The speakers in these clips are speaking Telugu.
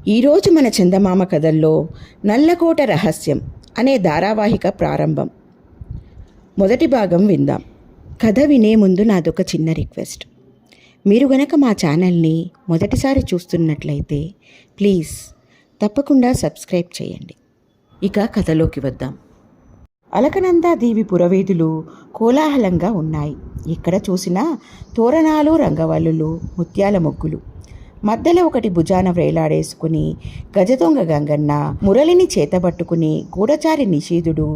ఈరోజు మన చందమామ కథల్లో నల్లకోట రహస్యం అనే ధారావాహిక ప్రారంభం. మొదటి భాగం విందాం. కథ వినే ముందు నాదొక చిన్న రిక్వెస్ట్. మీరు గనక మా ఛానల్ని మొదటిసారి చూస్తున్నట్లయితే ప్లీజ్ తప్పకుండా సబ్స్క్రైబ్ చేయండి. ఇక కథలోకి వద్దాం. అలకనందాదేవి పురవీధులు కోలాహలంగా ఉన్నాయి. ఎక్కడ చూసినా తోరణాలు, రంగవల్లులు, ముత్యాల మొగ్గులు. మధ్యలో ఒకటి భుజాన వ్రేలాడేసుకుని గజదొంగ గంగన్న, మురళిని చేతబట్టుకుని గూఢచారి నిషీధుడు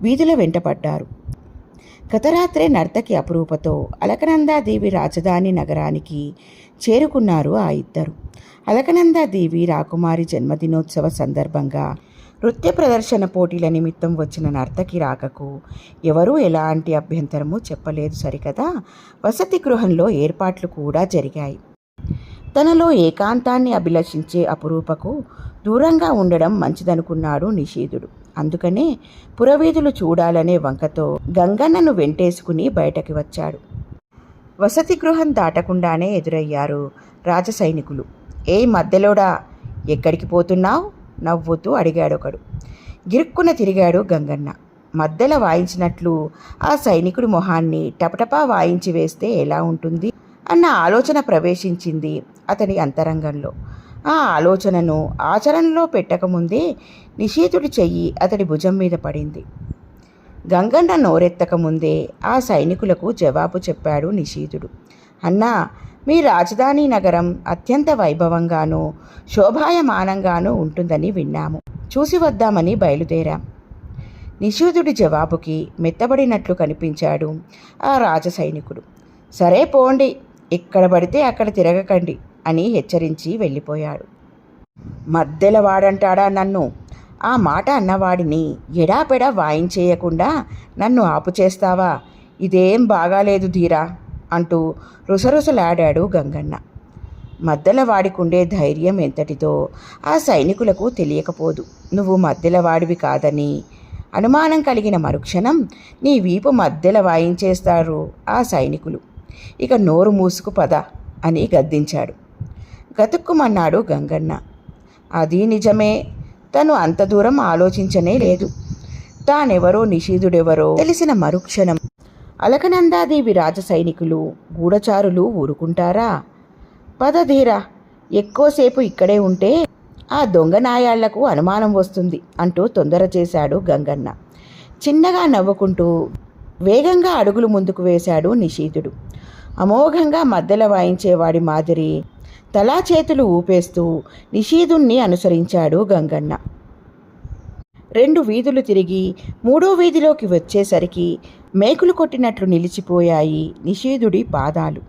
వీధుల వెంటపడ్డారు. గతరాత్రే నర్తకి అపురూపతో అలకనందాదేవి రాజధాని నగరానికి చేరుకున్నారు ఆ ఇద్దరు. అలకనందాదేవి రాకుమారి జన్మదినోత్సవ సందర్భంగా నృత్య ప్రదర్శన పోటీల నిమిత్తం వచ్చిన నర్తకి రాకకు ఎవరూ ఎలాంటి అభ్యంతరము చెప్పలేదు. సరికదా, వసతి గృహంలో ఏర్పాట్లు కూడా జరిగాయి. తనలో ఏకాంతాన్ని అభిలషించే అపురూపకు దూరంగా ఉండడం మంచిదనుకున్నాడు నిషీధుడు. అందుకనే పురవీధులు చూడాలనే వంకతో గంగన్నను వెంటేసుకుని బయటకి వచ్చాడు. వసతి గృహం దాటకుండానే ఎదురయ్యారు రాజసైనికులు. ఏ మధ్యలోడా, ఎక్కడికి పోతున్నావు? నవ్వుతూ అడిగాడొకడు. గిరుక్కున తిరిగాడు గంగన్న. మధ్యలో వాయించినట్లు ఆ సైనికుడి మొహాన్ని టపటపా వాయించి వేస్తే ఎలా ఉంటుంది అన్న ఆలోచన ప్రవేశించింది అతని అంతరంగంలో. ఆ ఆలోచనను ఆచరణలో పెట్టకముందే నిషీధుడి చెయ్యి అతడి భుజం మీద పడింది. గంగన్న నోరెత్తకముందే ఆ సైనికులకు జవాబు చెప్పాడు నిషీధుడు. అన్నా, మీ రాజధాని నగరం అత్యంత వైభవంగానూ శోభాయమానంగానూ ఉంటుందని విన్నాము. చూసి వద్దామని బయలుదేరాం. నిషీధుడి జవాబుకి మెత్తబడినట్లు కనిపించాడు ఆ రాజసైనికుడు. సరే పోండి, ఎక్కడ పడితే అక్కడ తిరగకండి అని హెచ్చరించి వెళ్ళిపోయాడు. మధ్యలో వాడంటాడా నన్ను? ఆ మాట అన్నవాడిని ఎడాపెడా వాయించేయకుండా నన్ను ఆపు చేస్తావా? ఇదేం బాగాలేదు ధీరా అంటూ రుసరుసలాడాడు గంగన్న. మధ్యలో వాడికుండే ధైర్యం ఎంతటిదో ఆ సైనికులకు తెలియకపోదు. నువ్వు మధ్యలో వాడివి కాదని అనుమానం కలిగిన మరుక్షణం నీ వీపు మధ్యలో వాయించేస్తారు ఆ సైనికులు. ఇక నోరు మూసుకు పద అని గద్దించాడు. గతుక్కుమన్నాడు గంగన్న. అది నిజమే. తను అంత దూరం ఆలోచించనే లేదు. తానెవరో నిషీధుడెవరో తెలిసిన మరుక్షణం అలకనందాదేవి రాజసైనికులు, గూఢచారులు ఊరుకుంటారా? పద ధీరా, ఎక్కువసేపు ఇక్కడే ఉంటే ఆ దొంగ నాయాళ్లకు అనుమానం వస్తుంది అంటూ తొందర చేశాడు గంగన్న. చిన్నగా నవ్వుకుంటూ వేగంగా అడుగులు ముందుకు వేశాడు నిషీధుడు. అమోఘంగా మధ్యలో వాయించేవాడి మాదిరి తలా చేతులు ఊపేస్తూ నిషీధుణ్ణి అనుసరించాడు గంగన్న. 2 వీధులు తిరిగి 3వ వీధిలోకి వచ్చేసరికి మేకులు కొట్టినట్లు నిలిచిపోయాయి నిషీధుడి పాదాలు.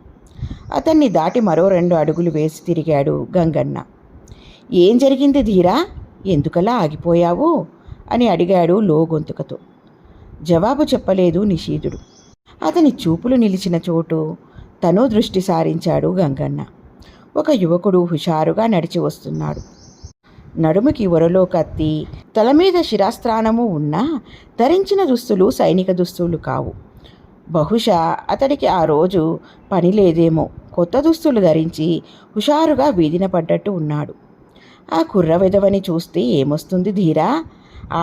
అతన్ని దాటి మరో 2 అడుగులు వేసి తిరిగాడు గంగన్న. ఏం జరిగింది ధీరా? ఎందుకలా ఆగిపోయావు అని అడిగాడు లోగొంతుకతో. జవాబు చెప్పలేదు నిషీధుడు. అతని చూపులు నిలిచిన చోటు తను దృష్టి సారించాడు గంగన్న. ఒక యువకుడు హుషారుగా నడిచి వస్తున్నాడు. నడుముకి ఒరలో కత్తి, తల మీద శిరాస్త్రాణము ఉన్నా ధరించిన దుస్తులు సైనిక దుస్తులు కావు. బహుశా అతడికి ఆ రోజు పని లేదేమో. కొత్త దుస్తులు ధరించి హుషారుగా వీధిన పడ్డట్టు ఉన్నాడు. ఆ కుర్ర వెధవని చూస్తే ఏమొస్తుంది ధీరా?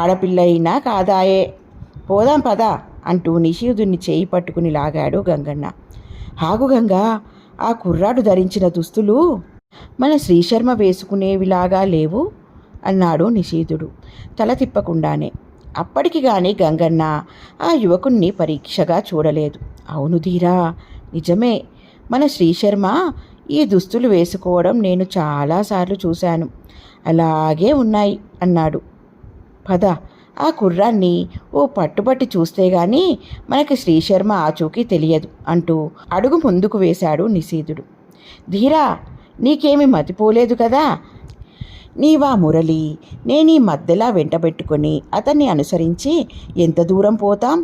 ఆడపిల్ల అయినా కాదాయే. పోదాం పదా అంటూ నిషీధుని చేయి పట్టుకుని లాగాడు గంగన్న. ఆగు గంగా, ఆ కుర్రాడు ధరించిన దుస్తులు మన శ్రీశర్మ వేసుకునేవిలాగా లేవు అన్నాడు నిషీధుడు తల తిప్పకుండానే. అప్పటికి గాని గంగన్న ఆ యువకుణ్ణి పరీక్షగా చూడలేదు. అవును ధీరా, నిజమే. మన శ్రీశర్మ ఈ దుస్తులు వేసుకోవడం నేను చాలాసార్లు చూశాను. అలాగే ఉన్నాయి అన్నాడు. పద, ఆ కుర్రాన్ని ఓ పట్టుబట్టి చూస్తే గాని మనకి శ్రీశర్మ ఆచూకీ తెలియదు అంటూ అడుగు ముందుకు వేశాడు నిషీధుడు. ధీరా, నీకేమి మతిపోలేదు కదా? నీవా మురళి, నేనీ మధ్యలా వెంటబెట్టుకొని అతన్ని అనుసరించి ఎంత దూరం పోతాం?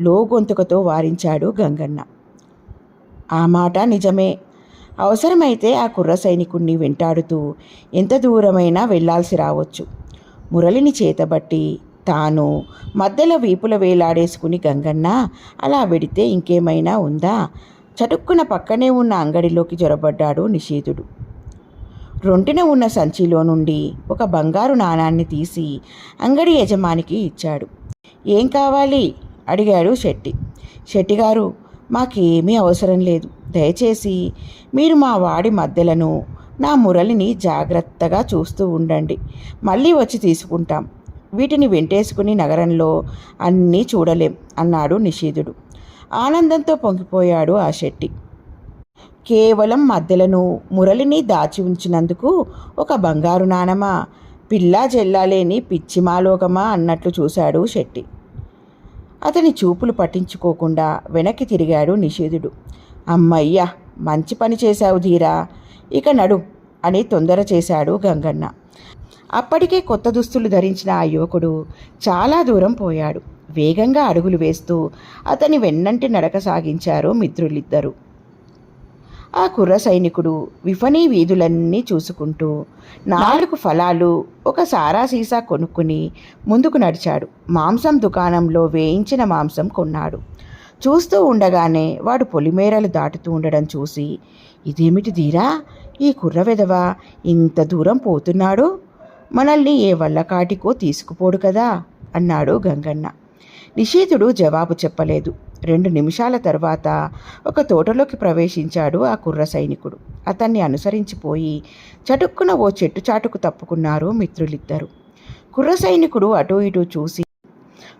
లోగొంతుకతో వారించాడు గంగన్న. ఆ మాట నిజమే. అవసరమైతే ఆ కుర్ర సైనికుణ్ణి వెంటాడుతూ ఎంత దూరమైనా వెళ్లాల్సి రావచ్చు. మురళిని చేతబట్టి తాను మధ్యలో వీపుల వేలాడేసుకుని గంగన్న అలా వెడితే ఇంకేమైనా ఉందా? చటుక్కున పక్కనే ఉన్న అంగడిలోకి జొరబడ్డాడు నిషీధుడు. రొంటిన ఉన్న సంచిలో నుండి ఒక బంగారు నాణాన్ని తీసి అంగడి యజమానికి ఇచ్చాడు. ఏం కావాలి అడిగాడు శెట్టి. శెట్టిగారు, మాకేమీ అవసరం లేదు. దయచేసి మీరు మా వాడి మధ్యలను నా మురళిని జాగ్రత్తగా చూస్తూ ఉండండి. మళ్ళీ వచ్చి తీసుకుంటాం. వీటిని వెంటేసుకుని నగరంలో అన్నీ చూడలేం అన్నాడు నిషీధుడు. ఆనందంతో పొంగిపోయాడు ఆ శెట్టి. కేవలం మధ్యలను మురళిని దాచి ఉంచినందుకు ఒక బంగారు నాణమా, పిల్లా జెల్లాలేని పిచ్చిమాలోకమా అన్నట్లు చూశాడు శెట్టి. అతని చూపులు పట్టించుకోకుండా వెనక్కి తిరిగాడు నిషేధుడు. అమ్మయ్యా, మంచి పని చేశావు ధీరా, ఇక నడు అని తొందర చేశాడు గంగన్న. అప్పటికే కొత్త దుస్తులు ధరించిన ఆ యువకుడు చాలా దూరం పోయాడు. వేగంగా అడుగులు వేస్తూ అతని వెన్నంటి నడక సాగించారు మిత్రులిద్దరూ. ఆ కుర్ర సైనికుడు విఫనీ వీధులన్నీ చూసుకుంటూ 4 ఫలాలు, ఒక సారా సీసా కొనుక్కుని ముందుకు నడిచాడు. మాంసం దుకాణంలో వేయించిన మాంసం కొన్నాడు. చూస్తూ ఉండగానే వాడు పొలిమేరలు దాటుతూ ఉండడం చూసి, ఇదేమిటి ధీరా, ఈ కుర్ర వెధవ ఇంత దూరం పోతున్నాడు, మనల్ని ఏ వల్లకాటికో తీసుకుపోడు కదా అన్నాడు గంగన్న. నిషీధుడు జవాబు చెప్పలేదు. 2 నిమిషాల తర్వాత ఒక తోటలోకి ప్రవేశించాడు ఆ కుర్ర సైనికుడు. అతన్ని అనుసరించిపోయి చటుక్కున ఓ చెట్టు చాటుకు తప్పుకున్నారు మిత్రులిద్దరూ. కుర్ర సైనికుడు అటూ ఇటూ చూసి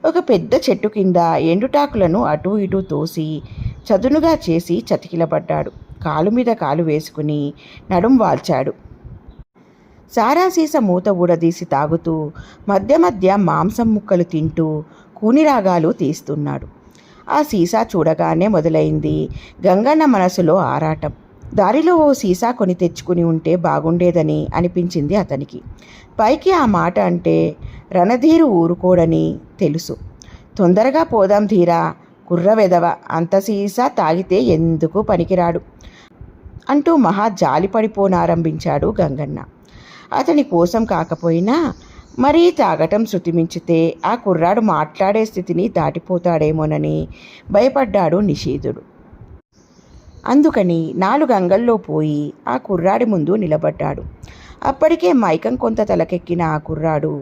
ఒక పెద్ద చెట్టు కింద ఎండుటాకులను అటూ ఇటూ తోసి చదునుగా చేసి చతికిలబడ్డాడు. కాలు మీద కాలు వేసుకుని నడుం వాల్చాడు. సారాసీస మూత ఊడదీసి తాగుతూ మధ్య మధ్య మాంసం ముక్కలు తింటూ కూనిరాగాలు తీస్తున్నాడు. ఆ సీసా చూడగానే మొదలైంది గంగన్న మనసులో ఆరాటం. దారిలో ఓ సీసా కొని తెచ్చుకుని ఉంటే బాగుండేదని అనిపించింది అతనికి. పైకి ఆ మాట అంటే రణధీరు ఊరుకోడని తెలుసు. తొందరగా పోదాం ధీరా, కుర్ర వెదవ అంత సీసా తాగితే ఎందుకు పనికిరాడు అంటూ మహా జాలిపడిపోనారంభించాడు గంగన్న. అతని కోసం కాకపోయినా మరీ తాగటం శృతిమించితే ఆ కుర్రాడు మాట్లాడే స్థితిని దాటిపోతాడేమోనని భయపడ్డాడు నిషీధుడు. అందుకని 4 అంగల్లో పోయి ఆ కుర్రాడి ముందు నిలబడ్డాడు. అప్పటికే మైకం కొంత తలకెక్కిన ఆ కుర్రాడు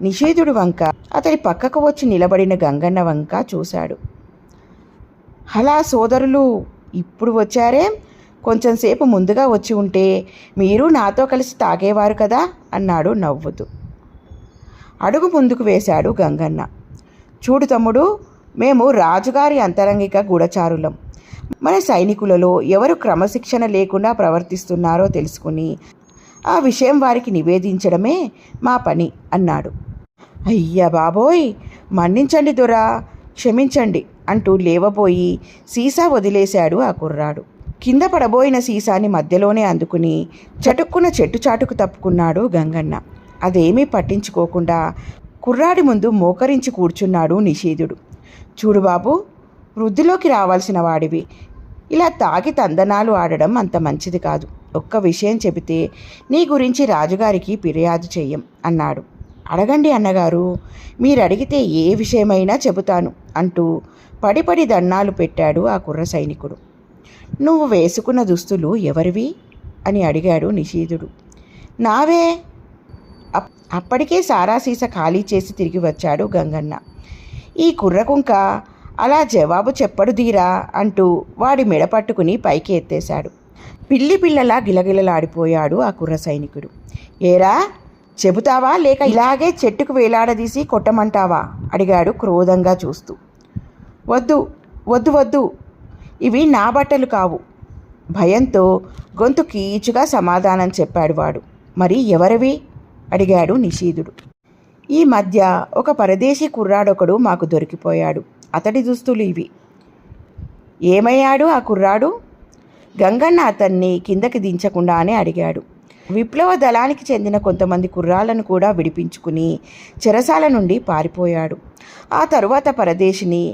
నిషీధుడు వంక, అతని పక్కకు వచ్చి నిలబడిన గంగన్న వంక చూశాడు. హలా సోదరులు, ఇప్పుడు వచ్చారే? కొంచెంసేపు ముందుగా వచ్చి ఉంటే మీరు నాతో కలిసి తాగేవారు కదా అన్నాడు నవ్వుతూ. అడుగు ముందుకు వేశాడు గంగన్న. చూడు తమ్ముడు, మేము రాజుగారి అంతరంగిక గూఢచారులం. మన సైనికులలో ఎవరు క్రమశిక్షణ లేకుండా ప్రవర్తిస్తున్నారో తెలుసుకుని ఆ విషయం వారికి నివేదించడమే మా పని అన్నాడు. అయ్యా బాబోయ్, మన్నించండి దొరా, క్షమించండి అంటూ లేవబోయి సీసా వదిలేశాడు ఆ కుర్రాడు. కింద పడబోయిన సీసాని మధ్యలోనే అందుకుని చటుక్కున చెట్టు చాటుకు తప్పుకున్నాడు గంగన్న. అదేమీ పట్టించుకోకుండా కుర్రాడి ముందు మోకరించి కూర్చున్నాడు నిషీధుడు. చూడు బాబు, వృద్ధిలోకి రావాల్సిన వాడివి. ఇలా తాగి తందనాలు ఆడడం అంత మంచిది కాదు. ఒక్క విషయం చెబితే నీ గురించి రాజుగారికి ఫిర్యాదు చెయ్యం అన్నాడు. అడగండి అన్నగారు, మీరు అడిగితే ఏ విషయమైనా చెబుతాను అంటూ పడిపడి దన్నాలు పెట్టాడు ఆ కుర్ర సైనికుడు. నువ్వు వేసుకున్న దుస్తులు ఎవరివి అని అడిగాడు నిషీధుడు. నావే. అప్పటికే సారాసీస ఖాళీ చేసి తిరిగి వచ్చాడు గంగన్న. ఈ కుర్రకుంక అలా జవాబు చెప్పడు ధీరా అంటూ వాడి మెడ పట్టుకుని పైకి ఎత్తేశాడు. పిల్లి పిల్లలా గిలగిలలాడిపోయాడు ఆ కుర్ర సైనికుడు. ఏరా, చెబుతావా లేక ఇలాగే చెట్టుకు వేలాడదీసి కొట్టమంటావా అడిగాడు క్రోధంగా చూస్తూ. వద్దు వద్దు వద్దు, ఇవి నా బట్టలు కావు. భయంతో గొంతు కీచుగా సమాధానం చెప్పాడు వాడు. మరి ఎవరివి అడిగాడు నిషీధుడు. ఈ మధ్య ఒక పరదేశీ కుర్రాడొకడు మాకు దొరికిపోయాడు. అతడి దుస్తులు ఇవి. ఏమయ్యాడు ఆ కుర్రాడు? గంగన్న అతన్ని కిందకి దించకుండానే అడిగాడు. విప్లవ దళానికి చెందిన కొంతమంది కుర్రాలను కూడా విడిపించుకుని చెరసాల నుండి పారిపోయాడు. ఆ తరువాత పరదేశిని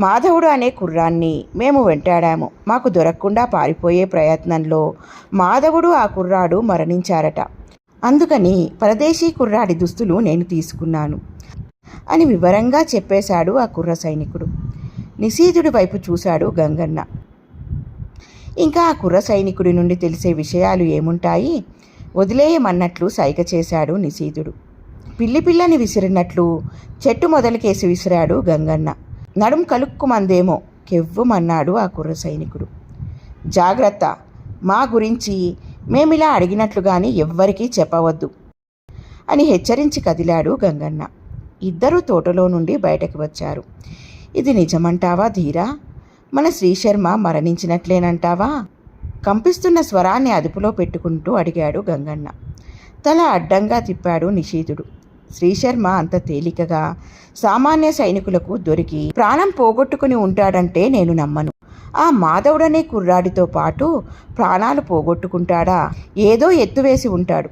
మాధవుడు అనే కుర్రాన్ని మేము వెంటాడాము. మాకు దొరకకుండా పారిపోయే ప్రయత్నంలో మాధవుడు ఆ కుర్రాడు మరణించారట. అందుకని పరదేశీ కుర్రాడి దుస్తులు నేను తీసుకున్నాను అని వివరంగా చెప్పేశాడు ఆ కుర్ర సైనికుడు. నిషీధుడి వైపు చూశాడు గంగన్న. ఇంకా ఆ కుర్ర సైనికుడి నుండి తెలిసే విషయాలు ఏముంటాయి? వదిలేయమన్నట్లు సైగ చేశాడు నిశీధుడు. పిల్లిని విసిరినట్లు చెట్టు మొదలుకేసి విసిరాడు గంగన్న. నడుం కలుక్కుమందేమో కెవ్వుమన్నాడు ఆ కుర్ర సైనికుడు. జాగ్రత్త, మా గురించి మేమిలా అడిగినట్లు గాని ఎవ్వరికీ చెప్పవద్దు అని హెచ్చరించి కదిలాడు గంగన్న. ఇద్దరూ తోటలో నుండి బయటకు వచ్చారు. ఇది నిజమంటావా ధీరా? మన శ్రీశర్మ మరణించినట్లేనంటావా? కంపిస్తున్న స్వరాన్ని అదుపులో పెట్టుకుంటూ అడిగాడు గంగన్న. తల అడ్డంగా తిప్పాడు నిశీధుడు. శ్రీశర్మ అంత తేలికగా సామాన్య సైనికులకు దొరికి ప్రాణం పోగొట్టుకుని ఉంటాడంటే నేను నమ్మను. ఆ మాధవుడనే కుర్రాడితో పాటు ప్రాణాలు పోగొట్టుకుంటాడా? ఏదో ఎత్తువేసి ఉంటాడు.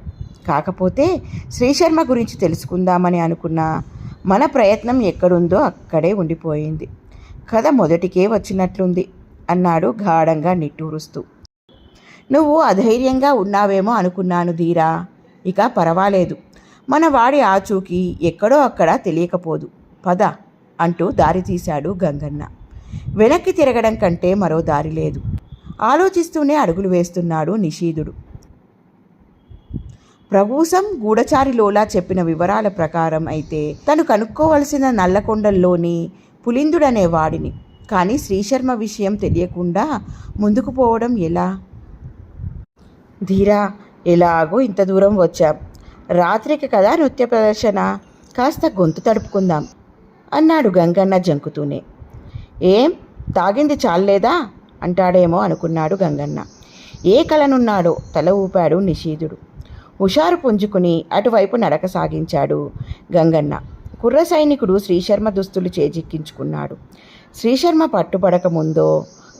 కాకపోతే శ్రీశర్మ గురించి తెలుసుకుందామని అనుకున్న మన ప్రయత్నం ఎక్కడుందో అక్కడే ఉండిపోయింది. కథ మొదటికే వచ్చినట్లుంది అన్నాడు గాఢంగా నిట్టూరుస్తూ. నువ్వు అధైర్యంగా ఉన్నావేమో అనుకున్నాను ధీరా. ఇక పర్వాలేదు, మన వాడి ఆచూకీ ఎక్కడో అక్కడ తెలియకపోదు. పద అంటూ దారి తీశాడు గంగన్న. వెనక్కి తిరగడం కంటే మరో దారి లేదు. ఆలోచిస్తూనే అడుగులు వేస్తున్నాడు నిశీధుడు. ప్రభుసం గూఢచారిలోలా చెప్పిన వివరాల ప్రకారం అయితే తను కనుక్కోవలసిన నల్లకొండల్లోని పులిందుడనే వాడిని. కానీ శ్రీశర్మ విషయం తెలియకుండా ముందుకు పోవడం ఎలా? ధీరా, ఎలాగో ఇంత దూరం వచ్చాం. రాత్రికి కదా నృత్య ప్రదర్శన, కాస్త గొంతు తడుపుకుందాం అన్నాడు గంగన్న జంకుతూనే. ఏం తాగింది చాలేదా అంటాడేమో అనుకున్నాడు గంగన్న. ఏ కలనున్నాడో తల ఊపాడు నిశీధుడు. హుషారు పుంజుకుని అటువైపు నడక సాగించాడు గంగన్న. కుర్ర సైనికుడు శ్రీశర్మ దుస్తులు చేజిక్కించుకున్నాడు. శ్రీశర్మ పట్టుబడక ముందో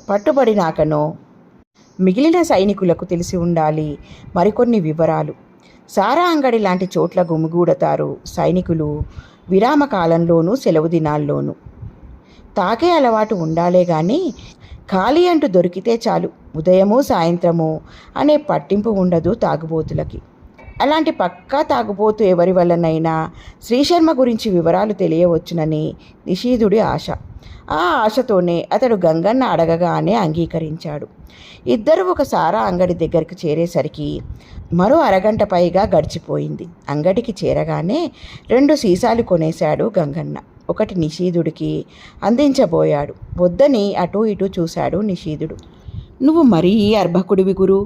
పట్టుబడినాకనో మిగిలిన సైనికులకు తెలిసి ఉండాలి మరికొన్ని వివరాలు. సారా అంగడి లాంటి చోట్ల గుమిగూడతారు సైనికులు విరామకాలంలోనూ సెలవు దినాల్లోనూ. తాగే అలవాటు ఉండాలే గాని ఖాళీ అంటూ దొరికితే చాలు ఉదయము సాయంత్రము అనే పట్టింపు ఉండదు తాగుబోతులకి. అలాంటి పక్కా తాగుబోతు ఎవరి వల్లనైనా శ్రీశర్మ గురించి వివరాలు తెలియవచ్చునని నిశీధుడి ఆశ. ఆ ఆశతోనే అతడు గంగన్న అడగగానే అంగీకరించాడు. ఇద్దరు ఒక సారా అంగడి దగ్గరికి చేరేసరికి మరో అరగంట పైగా గడిచిపోయింది. అంగడికి చేరగానే 2 సీసాలు కొనేశాడు గంగన్న. ఒకటి నిశీధుడికి అందించబోయాడు. వద్దని అటూ ఇటూ చూశాడు నిశీధుడు. నువ్వు మరీ అర్భకుడివి గురు,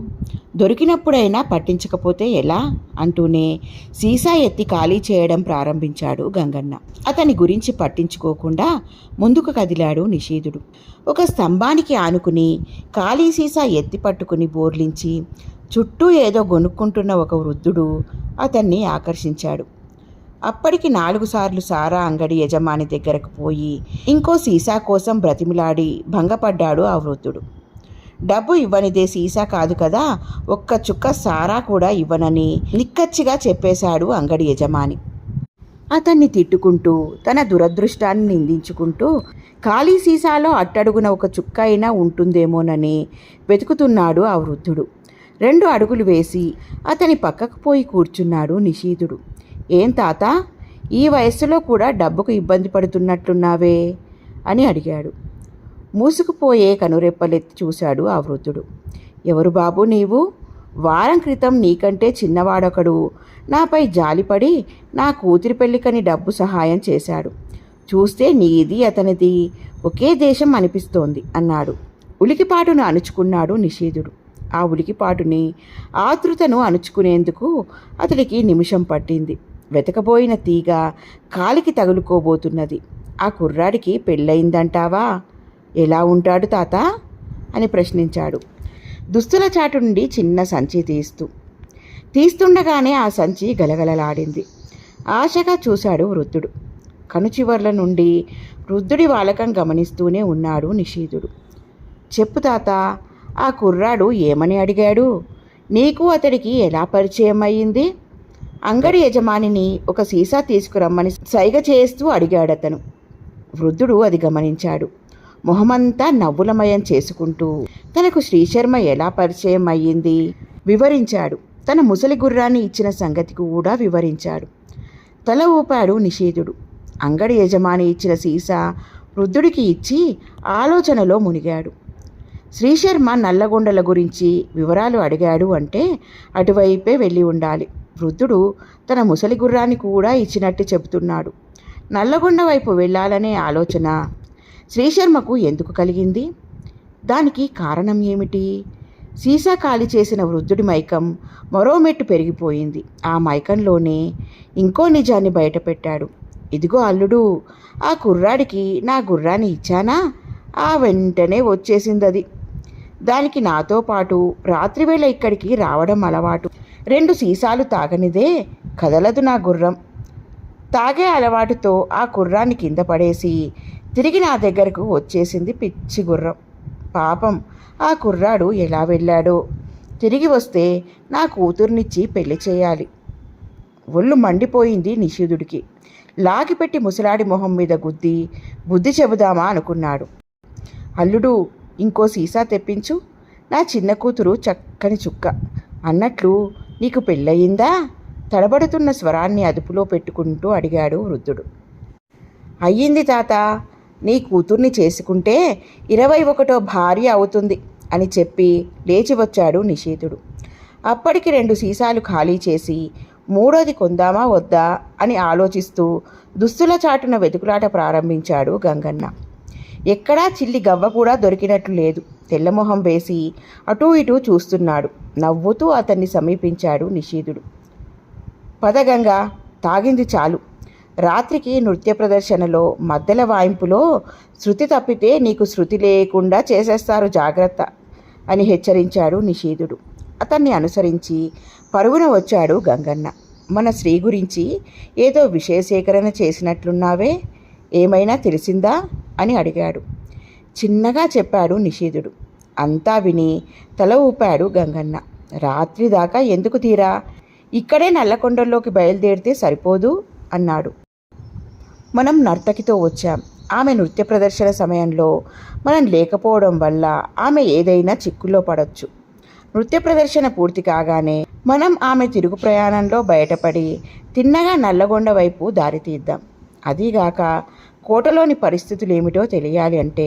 దొరికినప్పుడైనా పట్టించకపోతే ఎలా అంటూనే సీసా ఎత్తి ఖాళీ చేయడం ప్రారంభించాడు గంగన్న. అతని గురించి పట్టించుకోకుండా ముందుకు కదిలాడు నిశీధుడు. ఒక స్తంభానికి ఆనుకుని ఖాళీ సీసా ఎత్తి పట్టుకుని బోర్లించి చుట్టూ ఏదో గొనుక్కుంటున్న ఒక వృద్ధుడు అతన్ని ఆకర్షించాడు. అప్పటికి 4 సార్లు సారా అంగడి యజమాని దగ్గరకు పోయి ఇంకో సీసా కోసం బ్రతిమిలాడి భంగపడ్డాడు ఆ వృద్ధుడు. డబ్బు ఇవ్వనిదే సీసా కాదు కదా, ఒక్క చుక్క సారా కూడా ఇవ్వనని నిక్కచ్చిగా చెప్పేశాడు అంగడి యజమాని. అతన్ని తిట్టుకుంటూ తన దురదృష్టాన్ని నిందించుకుంటూ ఖాళీ సీసాలో అట్టడుగున ఒక చుక్క అయినా ఉంటుందేమోనని వెతుకుతున్నాడు ఆ వృద్ధుడు. 2 అడుగులు వేసి అతని పక్కకు పోయి కూర్చున్నాడు నిశీధుడు. ఏం తాత, ఈ వయస్సులో కూడా డబ్బుకు ఇబ్బంది పడుతున్నట్లున్నావే అని అడిగాడు. మూసుకుపోయే కనురెప్పలెత్తి చూశాడు ఆ వృద్ధుడు. ఎవరు బాబు నీవు? వారం క్రితం నీకంటే చిన్నవాడొకడు నాపై జాలిపడి నా కూతురి పెళ్ళికని డబ్బు సహాయం చేశాడు. చూస్తే నీది అతనిది ఒకే దేశం అనిపిస్తోంది అన్నాడు. ఉలికిపాటును అణుచుకున్నాడు నిశీధుడు. ఆ ఉలికిపాటుని ఆతృతను అణుచుకునేందుకు అతడికి నిమిషం పట్టింది. వెతకబోయిన తీగ కాలికి తగులుకోబోతున్నది. ఆ కుర్రాడికి పెళ్ళయిందంటావా? ఎలా ఉంటాడు తాత అని ప్రశ్నించాడు దుస్తుల చాటు నుండి చిన్న సంచి తీస్తుండగానే ఆ సంచి గలగలలాడింది. ఆశగా చూశాడు వృద్ధుడు. కనుచివర్ల నుండి వృద్ధుడి వాలకం గమనిస్తూనే ఉన్నాడు నిశీధుడు. చెప్పు తాత, ఆ కుర్రాడు ఏమని అడిగాడు? నీకు అతడికి ఎలా పరిచయం అయ్యింది? అంగడి యజమానిని ఒక సీసా తీసుకురమ్మని సైగ చేస్తూ అడిగాడతను. వృద్ధుడు అది గమనించాడు. మొహమంతా నవ్వులమయం చేసుకుంటూ తనకు శ్రీశర్మ ఎలా పరిచయం అయ్యింది వివరించాడు. తన ముసలి గుర్రాన్ని ఇచ్చిన సంగతి కూడా వివరించాడు. తల ఊపాడు నిశీధుడు. అంగడి యజమాని ఇచ్చిన సీసా వృద్ధుడికి ఇచ్చి ఆలోచనలో మునిగాడు. శ్రీశర్మ నల్లగొండల గురించి వివరాలు అడిగాడు అంటే అటువైపే వెళ్ళి ఉండాలి. వృద్ధుడు తన ముసలి గుర్రాన్ని కూడా ఇచ్చినట్టు చెబుతున్నాడు. నల్లగొండ వైపు వెళ్ళాలనే ఆలోచన శ్రీశర్మకు ఎందుకు కలిగింది? దానికి కారణం ఏమిటి? సీసా ఖాళీ చేసిన వృద్ధుడి మైకం మరో మెట్టు పెరిగిపోయింది. ఆ మైకంలోనే ఇంకో నిజాన్ని బయటపెట్టాడు. ఇదిగో అల్లుడు, ఆ కుర్రాడికి నా గుర్రాన్ని ఇచ్చానా? ఆ వెంటనే వచ్చేసిందది. దానికి నాతో పాటు రాత్రివేళ ఇక్కడికి రావడం అలవాటు. 2 సీసాలు తాగనిదే కదలదు నా గుర్రం. తాగే అలవాటుతో ఆ కుర్రాన్ని కింద పడేసి తిరిగి నా దగ్గరకు వచ్చేసింది పిచ్చి గుర్రం. పాపం ఆ కుర్రాడు ఎలా వెళ్ళాడో. తిరిగి వస్తే నా కూతుర్నిచ్చి పెళ్లి చేయాలి. ఒళ్ళు మండిపోయింది నిషిధుడికి. లాగిపెట్టి ముసలాడి మొహం మీద గుద్ది బుద్ధి చెబుదామా అనుకున్నాడు. అల్లుడు, ఇంకో సీసా తెప్పించు. నా చిన్న కూతురు చక్కని చుక్క. అన్నట్లు నీకు పెళ్ళయిందా? తడబడుతున్న స్వరాన్ని అదుపులో పెట్టుకుంటూ అడిగాడు వృద్ధుడు. అయ్యింది తాత. నీ కూతుర్ని చేసుకుంటే 21వ భార్య అవుతుంది అని చెప్పి లేచి వచ్చాడు నిషేధుడు. అప్పటికి 2 సీసాలు ఖాళీ చేసి 3వది కొందామా వద్దా అని ఆలోచిస్తూ దుస్తుల చాటున వెతుకులాట ప్రారంభించాడు గంగన్న. ఎక్కడా చిల్లి గవ్వ కూడా దొరికినట్లు లేదు. తెల్లమొహం వేసి అటూ ఇటూ చూస్తున్నాడు. నవ్వుతూ అతన్ని సమీపించాడు నిషేధుడు. పదగంగా, తాగింది చాలు. రాత్రికి నృత్య ప్రదర్శనలో మద్దెల వాయింపులో శృతి తప్పితే నీకు శృతి లేకుండా చేసేస్తారు, జాగ్రత్త అని హెచ్చరించాడు నిషేధుడు. అతన్ని అనుసరించి పరుగున వచ్చాడు గంగన్న. మన శ్రీ గురించి ఏదో విషయ సేకరణ చేసినట్లున్నావే, ఏమైనా తెలిసిందా అని అడిగాడు. చిన్నగా చెప్పాడు నిషేధుడు. అంతా విని తల ఊపాడు గంగన్న. రాత్రి దాకా ఎందుకు తీరా? ఇక్కడే నల్లకొండల్లోకి బయలుదేరితే సరిపోదు అన్నాడు. మనం నర్తకితో వచ్చాం. ఆమె నృత్య ప్రదర్శన సమయంలో మనం లేకపోవడం వల్ల ఆమె ఏదైనా చిక్కుల్లో పడవచ్చు. నృత్య ప్రదర్శన పూర్తి కాగానే మనం ఆమె తిరుగు ప్రయాణంలో బయటపడి తిన్నగా నల్లగొండ వైపు దారి తీద్దాం. అదీగాక కోటలోని పరిస్థితులు ఏమిటో తెలియాలి అంటే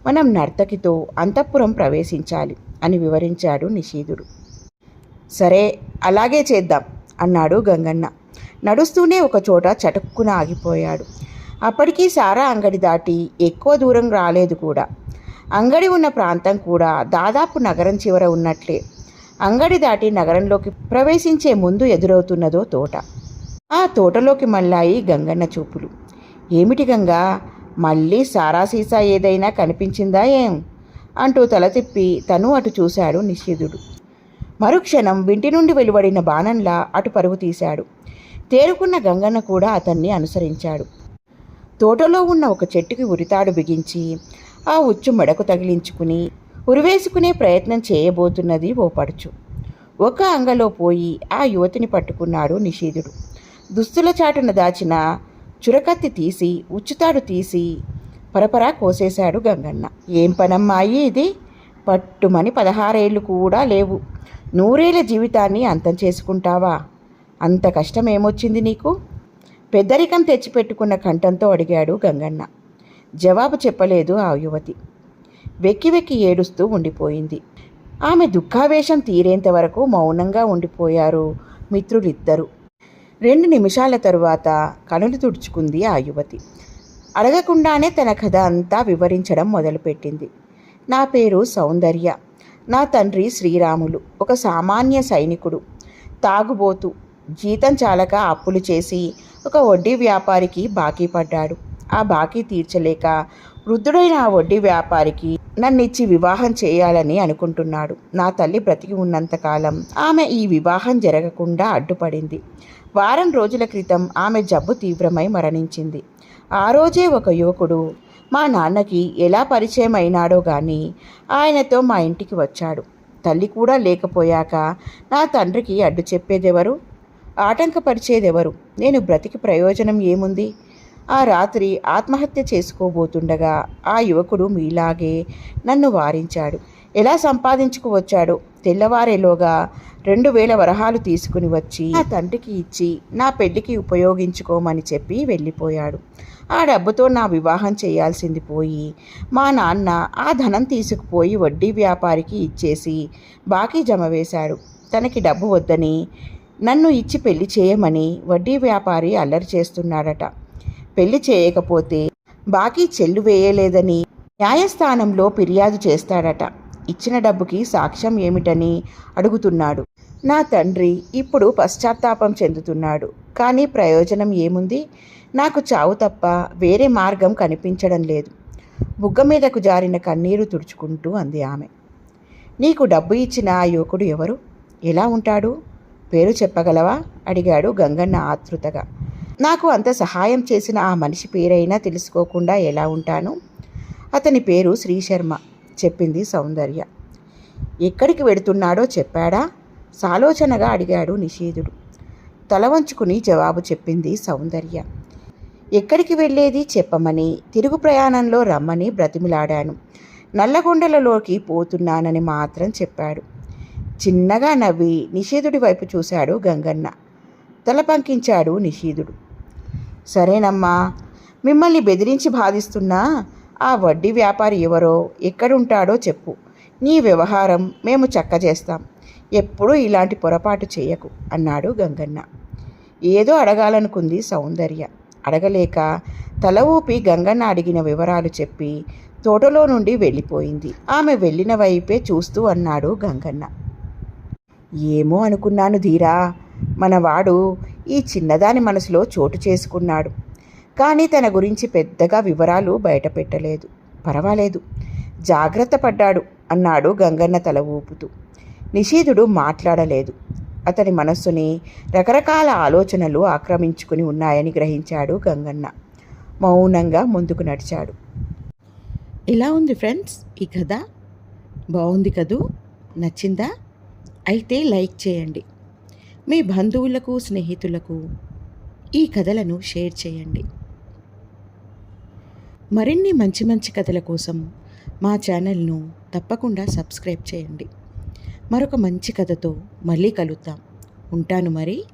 మనం నర్తకితో అంతఃపురం ప్రవేశించాలి అని వివరించాడు నిషీధుడు. సరే, అలాగే చేద్దాం అన్నాడు గంగన్న. నడుస్తూనే ఒకచోట చటుక్కున ఆగిపోయాడు. అప్పటికీ సారా అంగడి దాటి ఎక్కువ దూరం రాలేదు కూడా. అంగడి ఉన్న ప్రాంతం కూడా దాదాపు నగరం చివర ఉన్నట్లే. అంగడి దాటి నగరంలోకి ప్రవేశించే ముందు ఎదురవుతున్నదో తోట. ఆ తోటలోకి మళ్ళాయి గంగన్న చూపులు. ఏమిటి గంగా, మళ్ళీ సారా సీసా ఏదైనా కనిపించిందా ఏం అంటూ తల తిప్పి తను అటు చూశాడు నిషేధుడు. మరుక్షణం వింటి నుండి వెలువడిన బాణంలా అటు పరుగు తీశాడు. తేరుకున్న గంగన్న కూడా అతన్ని అనుసరించాడు. తోటలో ఉన్న ఒక చెట్టుకి ఉరితాడు బిగించి ఆ ఉచ్చు మెడకు తగిలించుకుని ఉరివేసుకునే ప్రయత్నం చేయబోతున్నది ఓ పడుచు. ఒక అంగలో పోయి ఆ యువతిని పట్టుకున్నాడు నిషేధుడు. దుస్తుల చాటున దాచిన చురకత్తి తీసి ఉచ్చుతాడు తీసి పరపరా కోసేశాడు గంగన్న. ఏం పనమ్మాయి ఇది? పట్టుమని 16 ఏళ్ళు కూడా లేవు. 100 ఏళ్ల జీవితాన్ని అంతం చేసుకుంటావా? అంత కష్టం ఏమొచ్చింది నీకు? పెద్దరికం తెచ్చిపెట్టుకున్న కంఠంతో అడిగాడు గంగన్న. జవాబు చెప్పలేదు ఆ యువతి. వెక్కి వెక్కి ఏడుస్తూ ఉండిపోయింది. ఆమె దుఃఖావేశం తీరేంత వరకు మౌనంగా ఉండిపోయారు మిత్రులిద్దరూ. 2 నిమిషాల తరువాత కనులు తుడుచుకుంది ఆ యువతి. అడగకుండానే తన కథ అంతా వివరించడం మొదలుపెట్టింది. నా పేరు సౌందర్య. నా తండ్రి శ్రీరాములు ఒక సామాన్య సైనికుడు. తాగుబోతు. జీతం చాలక అప్పులు చేసి ఒక వడ్డీ వ్యాపారికి బాకీ పడ్డాడు. ఆ బాకీ తీర్చలేక వృద్ధుడైన ఆ వడ్డీ వ్యాపారికి నన్నిచ్చి వివాహం చేయాలని అనుకుంటున్నాడు. నా తల్లి బ్రతికి ఉన్నంతకాలం ఆమె ఈ వివాహం జరగకుండా అడ్డుపడింది. వారం రోజుల క్రితం ఆమె జబ్బు తీవ్రమై మరణించింది. ఆ రోజే ఒక యువకుడు మా నాన్నకి ఎలా పరిచయం అయినాడో గాని ఆయనతో మా ఇంటికి వచ్చాడు. తల్లి కూడా లేకపోయాక నా తండ్రికి అడ్డు చెప్పేదెవరు? ఆటంకపరిచేదెవరు? నేను బ్రతికి ప్రయోజనం ఏముంది? ఆ రాత్రి ఆత్మహత్య చేసుకోబోతుండగా ఆ యువకుడు మీలాగే నన్ను వారించాడు. ఎలా సంపాదించుకువచ్చాడో తెల్లవారేలోగా 2000 వరహాలు తీసుకుని వచ్చి నా తండ్రికి ఇచ్చి నా పెళ్లికి ఉపయోగించుకోమని చెప్పి వెళ్ళిపోయాడు. ఆ డబ్బుతో నా వివాహం చేయాల్సింది పోయి మా నాన్న ఆ ధనం తీసుకుపోయి వడ్డీ వ్యాపారికి ఇచ్చేసి బాకీ జమ వేశాడు. తనకి డబ్బు వద్దని నన్ను ఇచ్చి పెళ్లి చేయమని వడ్డీ వ్యాపారి అల్లరి చేస్తున్నాడట. పెళ్లి చేయకపోతే బాకీ చెల్లు వేయలేదని న్యాయస్థానంలో ఫిర్యాదు చేస్తాడట. ఇచ్చిన డబ్బుకి సాక్ష్యం ఏమిటని అడుగుతున్నాడు. నా తండ్రి ఇప్పుడు పశ్చాత్తాపం చెందుతున్నాడు. కానీ ప్రయోజనం ఏముంది? నాకు చావు తప్ప వేరే మార్గం కనిపించడం లేదు. బుగ్గ మీదకు జారిన కన్నీరు తుడుచుకుంటూ అంది ఆమె. నీకు డబ్బు ఇచ్చిన ఆ యువకుడు ఎవరు? ఎలా ఉంటాడు? పేరు చెప్పగలవా? అడిగాడు గంగన్న ఆతృతగా. నాకు అంత సహాయం చేసిన ఆ మనిషి పేరైనా తెలుసుకోకుండా ఎలా ఉంటాను? అతని పేరు శ్రీశర్మ, చెప్పింది సౌందర్య. ఎక్కడికి వెడుతున్నాడో చెప్పాడా? సాలోచనగా అడిగాడు నిషీధుడు. తల వంచుకుని జవాబు చెప్పింది సౌందర్య. ఎక్కడికి వెళ్ళేది చెప్పమని, తిరుగు ప్రయాణంలో రమ్మని బ్రతిమిలాడాను. నల్లగొండలలోకి పోతున్నానని మాత్రం చెప్పాడు. చిన్నగా నవ్వి నిషీధుడి వైపు చూశాడు గంగన్న. తల పంకించాడు నిషీధుడు. సరేనమ్మా, మిమ్మల్ని బెదిరించి బాధిస్తున్నా ఆ వడ్డీ వ్యాపారి ఎవరో, ఎక్కడుంటాడో చెప్పు. నీ వ్యవహారం మేము చక్కజేస్తాం. ఎప్పుడూ ఇలాంటి పొరపాటు చేయకు అన్నాడు గంగన్న. ఏదో అడగాలనుకుంది సౌందర్య. అడగలేక తల ఊపి గంగన్న అడిగిన వివరాలు చెప్పి తోటలో నుండి వెళ్ళిపోయింది. ఆమె వెళ్ళిన వైపే చూస్తూ అన్నాడు గంగన్న. ఏమో అనుకున్నాను ధీరా, మనవాడు ఈ చిన్నదాని మనసులో చోటు చేసుకున్నాడు. కానీ తన గురించి పెద్దగా వివరాలు బయటపెట్టలేదు. పర్వాలేదు, జాగ్రత్త పడ్డాడు అన్నాడు గంగన్న తల ఊపుతూ. నిషీధుడు మాట్లాడలేదు. అతని మనస్సుని రకరకాల ఆలోచనలు ఆక్రమించుకుని ఉన్నాయని గ్రహించాడు గంగన్న. మౌనంగా ముందుకు నడిచాడు. ఎలా ఉంది ఫ్రెండ్స్ ఈ కథ? బాగుంది కదూ? నచ్చిందా? అయితే లైక్ చేయండి. మీ బంధువులకు, స్నేహితులకు ఈ కథలను షేర్ చేయండి. మరిన్ని మంచి మంచి కథల కోసం మా ఛానల్ను తప్పకుండా సబ్స్క్రైబ్ చేయండి. మరొక మంచి కథతో మళ్ళీ కలుద్దాం. ఉంటాను మరి.